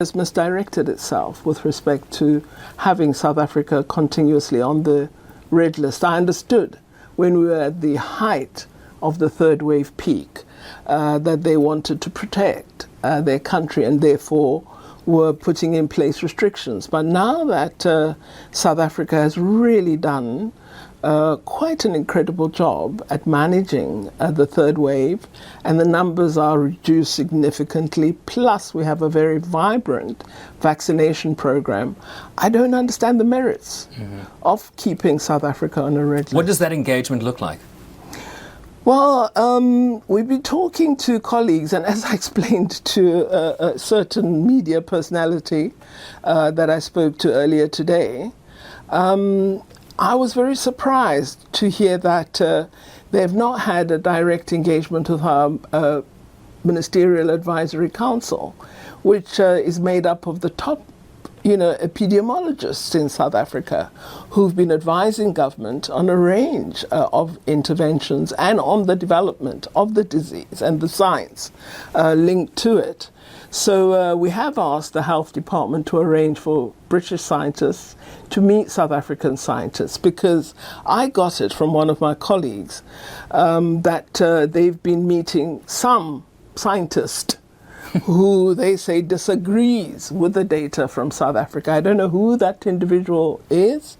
has misdirected itself with respect to having South Africa continuously on the red list. I understood when we were at the height of the third wave peak that they wanted to protect their country and therefore were putting in place restrictions. But now that South Africa has really done quite an incredible job at managing the third wave, and the numbers are reduced significantly, plus we have a very vibrant vaccination program, I don't understand the merits of keeping South Africa on a red list. What does that engagement look like? Well, we've been talking to colleagues, and as I explained to a certain media personality that I spoke to earlier today, I was very surprised to hear that they've not had a direct engagement with our Ministerial Advisory Council, which is made up of the top epidemiologists in South Africa who've been advising government on a range of interventions and on the development of the disease and the science linked to it. So we have asked the Health Department to arrange for British scientists to meet South African scientists, because I got it from one of my colleagues that they've been meeting some scientist who they say disagrees with the data from South Africa. I don't know who that individual is,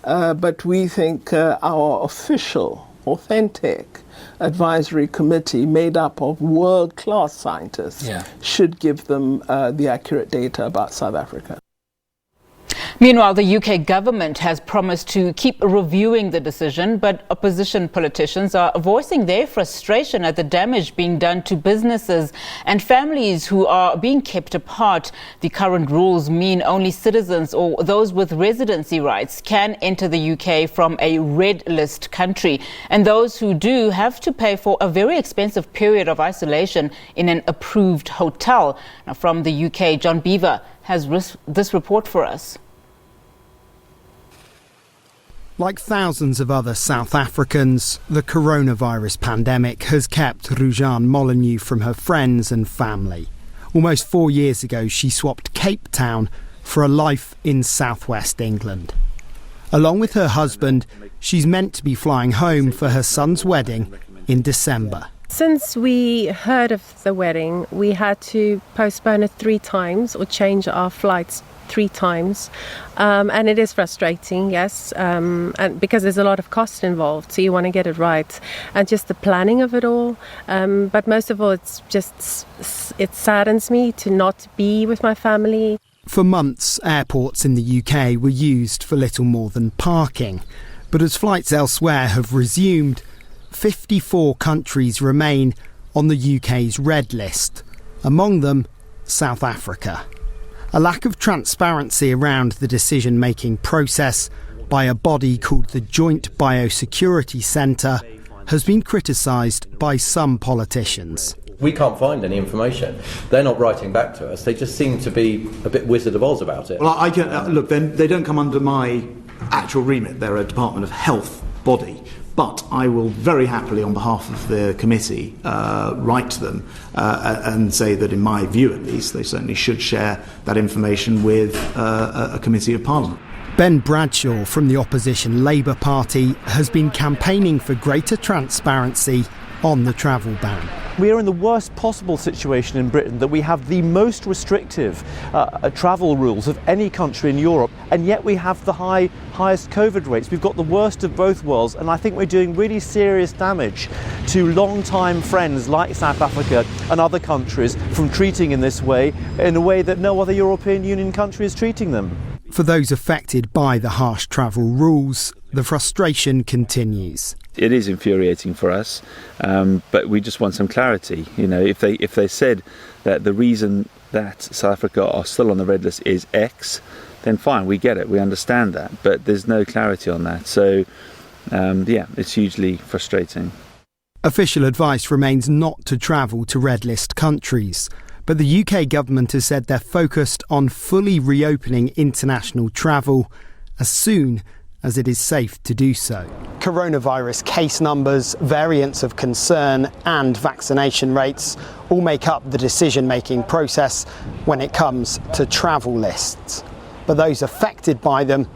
but we think our official, authentic advisory committee made up of world-class scientists should give them the accurate data about South Africa. Meanwhile, the UK government has promised to keep reviewing the decision, but opposition politicians are voicing their frustration at the damage being done to businesses and families who are being kept apart. The current rules mean only citizens or those with residency rights can enter the UK from a red list country, and those who do have to pay for a very expensive period of isolation in an approved hotel. Now, from the UK, John Beaver has this report for us. Like thousands of other South Africans, the coronavirus pandemic has kept Rujan Molyneux from her friends and family. Almost 4 years ago, she swapped Cape Town for a life in southwest England. Along with her husband, she's meant to be flying home for her son's wedding in December. Since we heard of the wedding, we had to postpone it 3 times or change our flights 3 times, and it is frustrating, yes, and because there's a lot of cost involved, so you want to get it right, and just the planning of it all. But most of all, it saddens me to not be with my family. For months, airports in the UK were used for little more than parking, but as flights elsewhere have resumed, 54 countries remain on the UK's red list, among them South Africa. A lack of transparency around the decision-making process by a body called the Joint Biosecurity Centre has been criticised by some politicians. We can't find any information. They're not writing back to us. They just seem to be a bit Wizard of Oz about it. Well, I can look. They don't come under my actual remit. They're a Department of Health body. But I will very happily, on behalf of the committee, write to them and say that, in my view at least, they certainly should share that information with a committee of Parliament. Ben Bradshaw from the opposition Labour Party has been campaigning for greater transparency on the travel ban. We are in the worst possible situation in Britain, that we have the most restrictive travel rules of any country in Europe, and yet we have the highest COVID rates. We've got the worst of both worlds, and I think we're doing really serious damage to long-time friends like South Africa and other countries from treating in this way, in a way that no other European Union country is treating them. For those affected by the harsh travel rules, the frustration continues. It is infuriating for us, but we just want some clarity. You know, if they said that the reason that South Africa are still on the red list is X, then fine, we get it, we understand that. But there's no clarity on that, so it's hugely frustrating. Official advice remains not to travel to red list countries, but the UK government has said they're focused on fully reopening international travel as soon as it is safe to do so. Coronavirus case numbers, variants of concern and vaccination rates all make up the decision-making process when it comes to travel lists. But those affected by them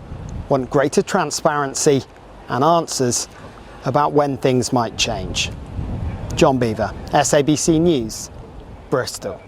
want greater transparency and answers about when things might change. John Beaver, SABC News, Bristol.